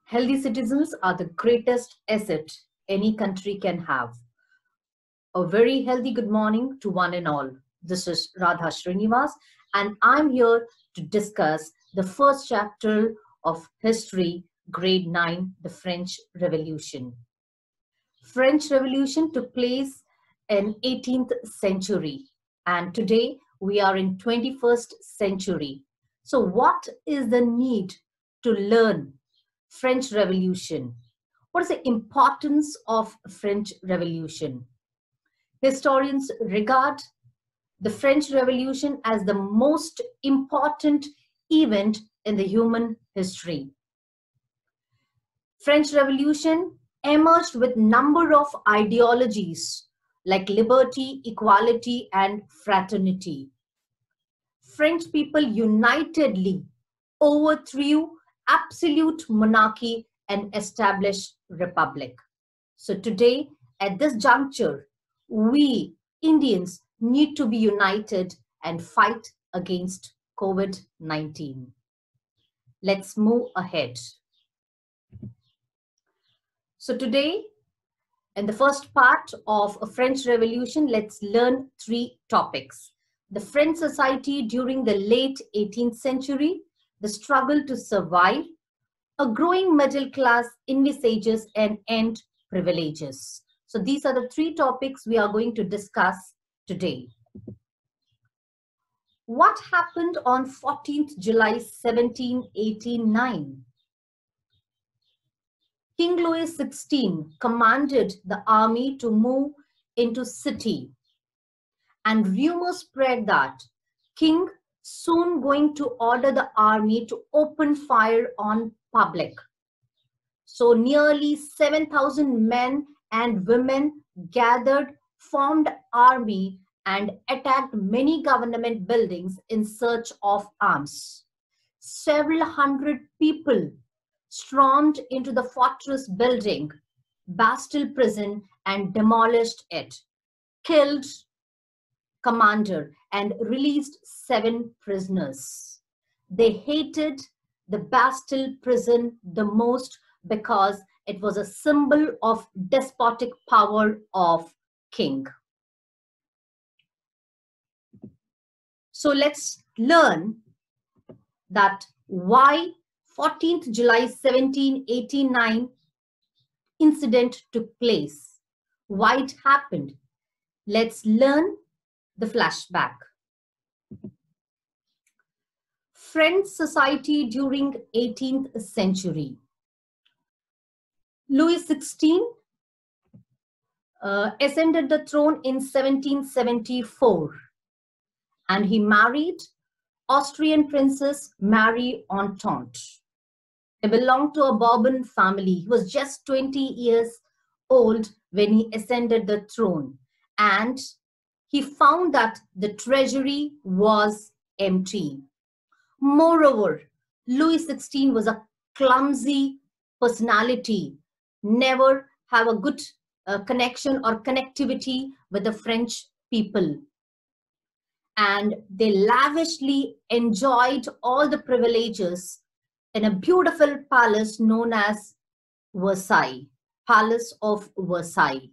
Healthy citizens are the greatest asset any country can have. A very healthy good morning to one and all. This is Radha Srinivas, and I'm here to discuss the first chapter of History, Grade 9, the French Revolution. French Revolution took place in 18th century, and today we are in 21st century. So what is the need to learn French Revolution? What is the importance of French Revolution? Historians regard the French Revolution as the most important event in the human history. French Revolution emerged with number of ideologies like liberty, equality, and fraternity. French people unitedly overthrew absolute monarchy and established republic. So today, at this juncture, we Indians need to be united and fight against COVID-19. Let's move ahead. So today, in the first part of a French Revolution, let's learn three topics. The French society during the late 18th century, the struggle to survive, a growing middle class envisages and end privileges. So these are the three topics we are going to discuss today. What happened on 14th July 1789? King Louis XVI commanded the army to move into city, and rumors spread that King soon going to order the army to open fire on public. So nearly 7,000 men and women gathered, formed army and attacked many government buildings in search of arms. Several hundred people stormed into the fortress building, Bastille prison, and demolished it, killed commander, and released 7 prisoners. They hated the Bastille prison the most because it was a symbol of despotic power of king. So let's learn that why 14th July 1789 incident took place, why it happened. Let's learn the flashback. French society during 18th century. Louis XVI ascended the throne in 1774, and he married Austrian Princess Marie Antoinette. He belonged to a Bourbon family. He was just 20 years old when he ascended the throne, and he found that the treasury was empty. Moreover, Louis XVI was a clumsy personality, never have a good connection or connectivity with the French people. And they lavishly enjoyed all the privileges in a beautiful palace known as Versailles, Palace of Versailles.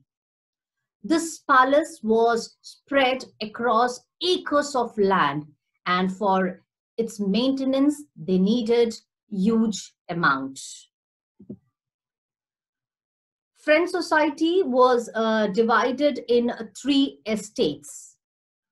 This palace was spread across acres of land, and for its maintenance, they needed huge amount. French society was divided in 3 estates.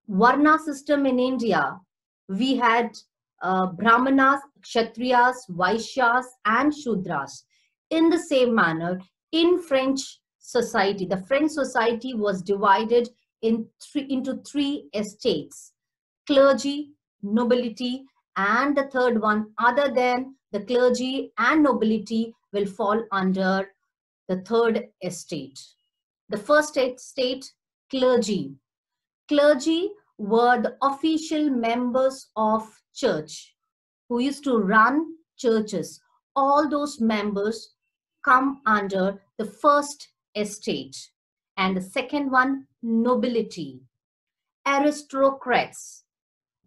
Varna system in India, we had Brahmanas, Kshatriyas, Vaishyas, and Shudras. In the same manner, in French society, the French society was divided into 3 estates: clergy, nobility, and the third one, other than the clergy and nobility, will fall under the third estate. The first estate, clergy. Clergy were the official members of church who used to run churches. All those members come under the first estate. And the second one, nobility. Aristocrats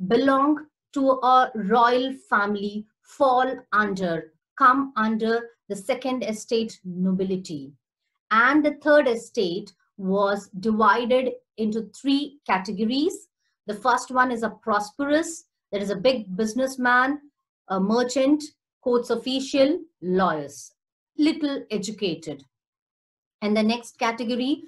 belong to a royal family, come under the the second estate nobility. And the third estate was divided into three categories. The first one is a prosperous, there is a big businessman, a merchant, courts official, lawyers, little educated. And the next category,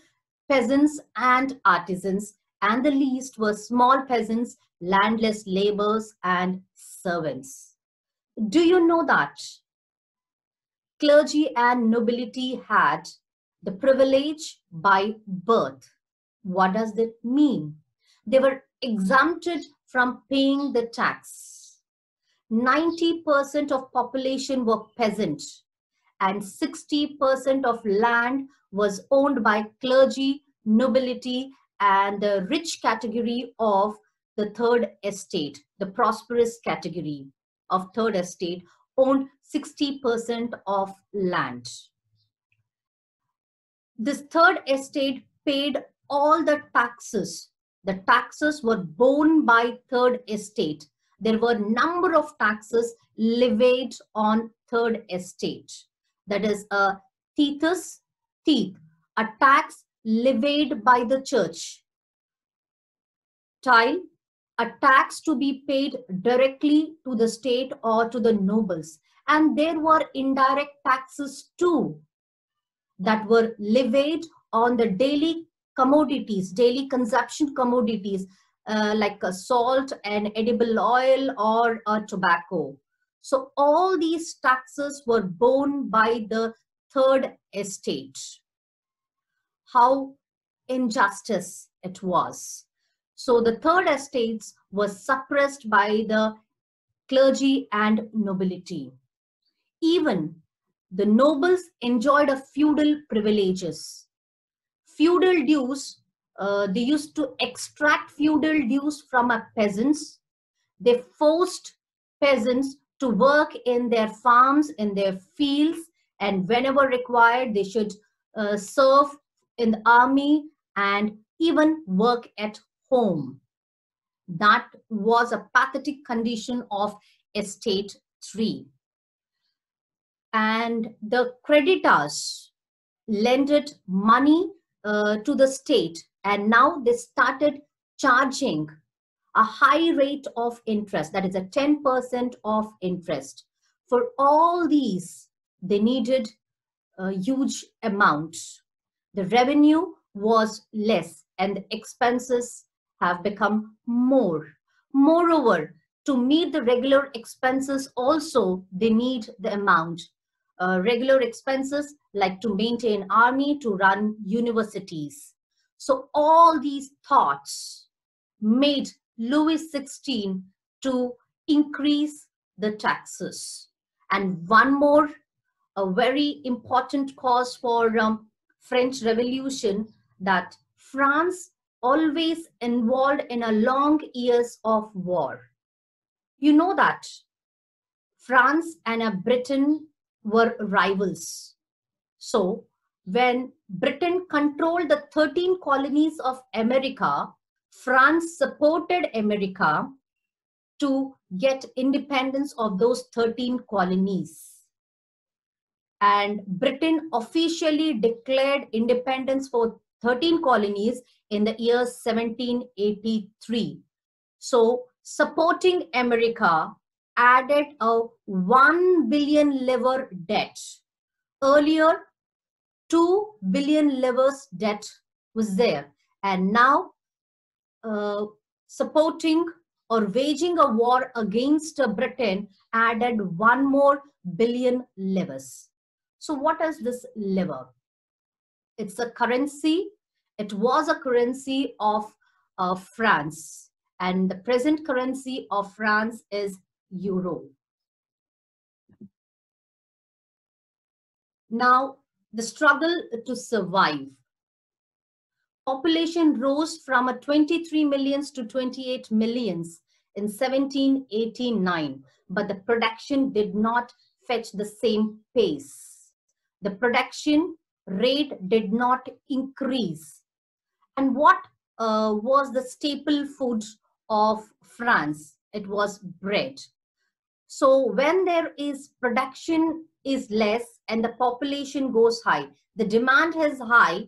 peasants and artisans, and the least were small peasants, landless laborers, and servants. Do you know that clergy and nobility had the privilege by birth? What does that mean? They were exempted from paying the tax. 90% of population were peasant, and 60% of land was owned by clergy, nobility, and the rich category of the third estate. The prosperous category of third estate owned 60% of land. This third estate paid all the taxes. The taxes were borne by third estate. There were number of taxes levied on third estate. That is a tithus, teeth, a tax levied by the church. Tithe, a tax to be paid directly to the state or to the nobles. And there were indirect taxes too that were levied on the daily commodities, daily consumption commodities, like salt and edible oil or tobacco. So all these taxes were borne by the third estate. How injustice it was. So the third estates was suppressed by the clergy and nobility. Even the nobles enjoyed a feudal privileges. Feudal dues, they used to extract feudal dues from peasants. They forced peasants to work in their farms, in their fields, and whenever required, they should serve in the army and even work at home. That was a pathetic condition of estate 3. And the creditors lended money to the state, and now they started charging a high rate of interest, that is a 10% of interest. For all these, they needed a huge amount. The revenue was less and the expenses have become more. Moreover, to meet the regular expenses also, they need the amount. Regular expenses like to maintain army, to run universities. So all these thoughts made Louis XVI to increase the taxes. And one more, a very important cause for French Revolution, that France always involved in a long years of war. You know that France and Britain were rivals. So when Britain controlled the 13 colonies of America, France supported America to get independence of those 13 colonies. And Britain officially declared independence for 13 colonies in the year 1783. So supporting America added a 1 billion livre debt. Earlier, 2 billion livres debt was there. And now supporting or waging a war against Britain added 1 more billion livres. So what is this livre? It's a currency. It was a currency of France. And the present currency of France is euro. Now, the struggle to survive. Population rose from 23 millions to 28 millions in 1789, but the production did not fetch the same pace. The production rate did not increase. And what was the staple food of France? It was bread. So when there is production is less and the population goes high, the demand is high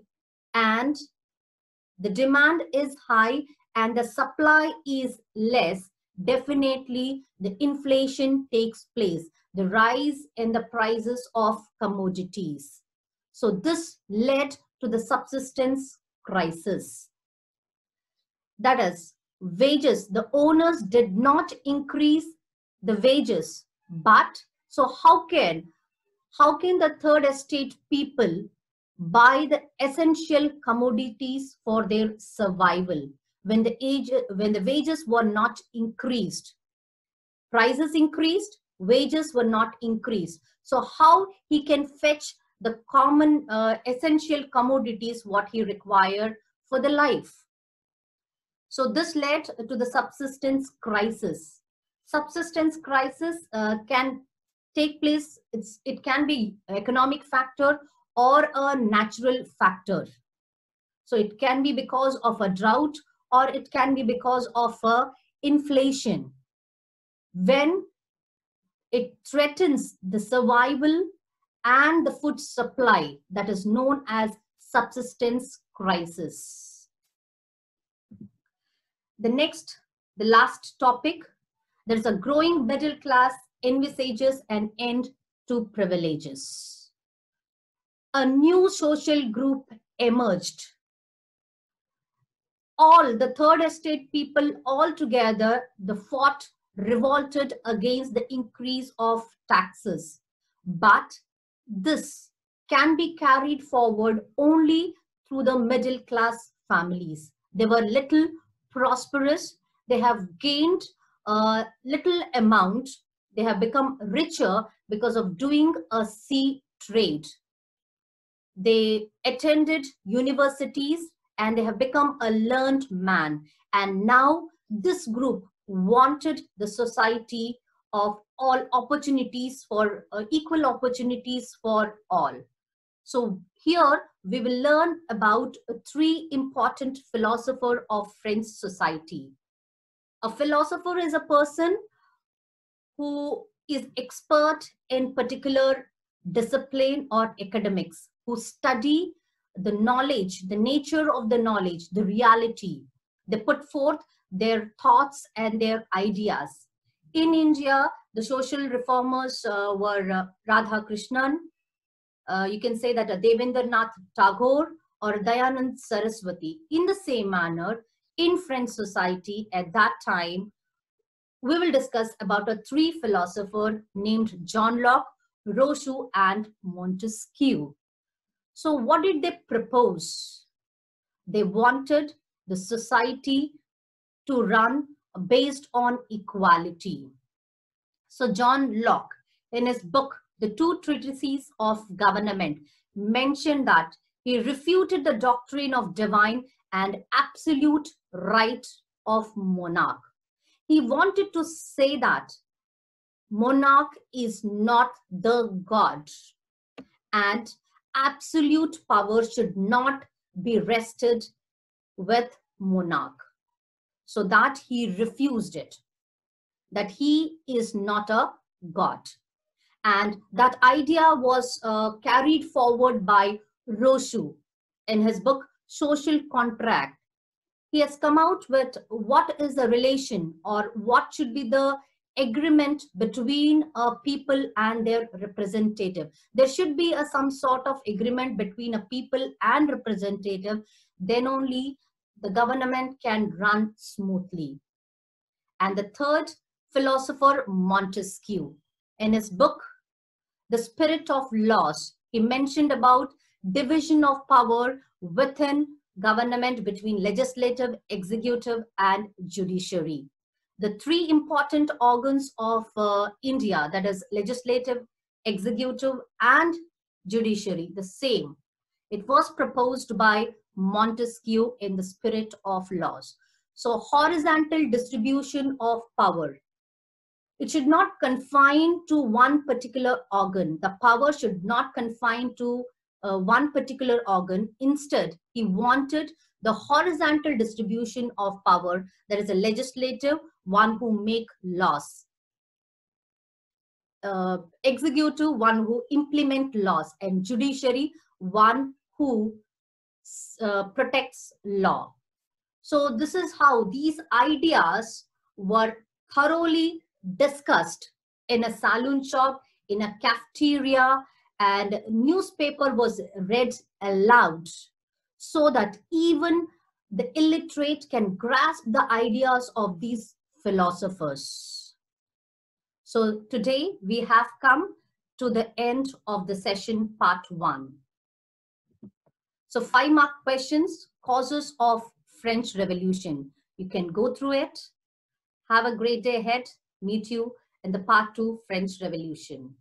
and the demand is high and the supply is less, definitely the inflation takes place, the rise in the prices of commodities. So this led to the subsistence crisis. That is, wages, the owners did not increase the wages, but so how can the third estate people buy the essential commodities for their survival when the wages were not increased? Prices increased, wages were not increased. So how he can fetch the common essential commodities what he required for the life? So this led to the subsistence crisis. Subsistence crisis can take place, it can be economic factor or a natural factor. So it can be because of a drought or it can be because of a inflation. When it threatens the survival and the food supply, that is known as subsistence crisis. The last topic, there's a growing middle class envisages an end to privileges. A new social group emerged. All the third estate people all together, revolted against the increase of taxes. But this can be carried forward only through the middle class families. They were little prosperous, they have gained a little amount, they have become richer because of doing a sea trade. They attended universities and they have become a learned man. And now this group wanted the society of all opportunities for equal opportunities for all. So here we will learn about three important philosophers of French society. A philosopher is a person who is expert in particular discipline or academics, who study the knowledge, the nature of the knowledge, the reality. They put forth their thoughts and their ideas. In India, the social reformers were Radha Krishnan. You can say that Devendranath Tagore or Dayanand Saraswati. In the same manner, in French society at that time, we will discuss about a three philosopher named John Locke, Rousseau, and Montesquieu. So what did they propose? They wanted the society to run based on equality. So John Locke, in his book, The Two Treatises of Government, mentioned that he refuted the doctrine of divine and absolute right of monarch. He wanted to say that monarch is not the god and absolute power should not be rested with monarch. So that he refused it, that he is not a god. And that idea was carried forward by Rousseau in his book Social Contract. He has come out with what is the relation or what should be the agreement between people and their representative. There should be some sort of agreement between a people and representative, then only the government can run smoothly. And the third philosopher, Montesquieu, in his book The Spirit of Laws, he mentioned about division of power within government between legislative, executive, and judiciary. The three important organs of India, that is legislative, executive, and judiciary, the same. It was proposed by Montesquieu in The Spirit of Laws. So horizontal distribution of power. It should not confine to one particular organ. The power should not confine to one particular organ. Instead, he wanted the horizontal distribution of power. There is a legislative, one who make laws. executive, one who implement laws, and judiciary, one who protects law. So this is how these ideas were thoroughly discussed in a saloon shop, in a cafeteria, and newspaper was read aloud so that even the illiterate can grasp the ideas of these philosophers. So today we have come to the end of the session part 1. So 5-mark questions, causes of French Revolution. You can go through it. Have a great day ahead. Meet you in the part 2, French Revolution.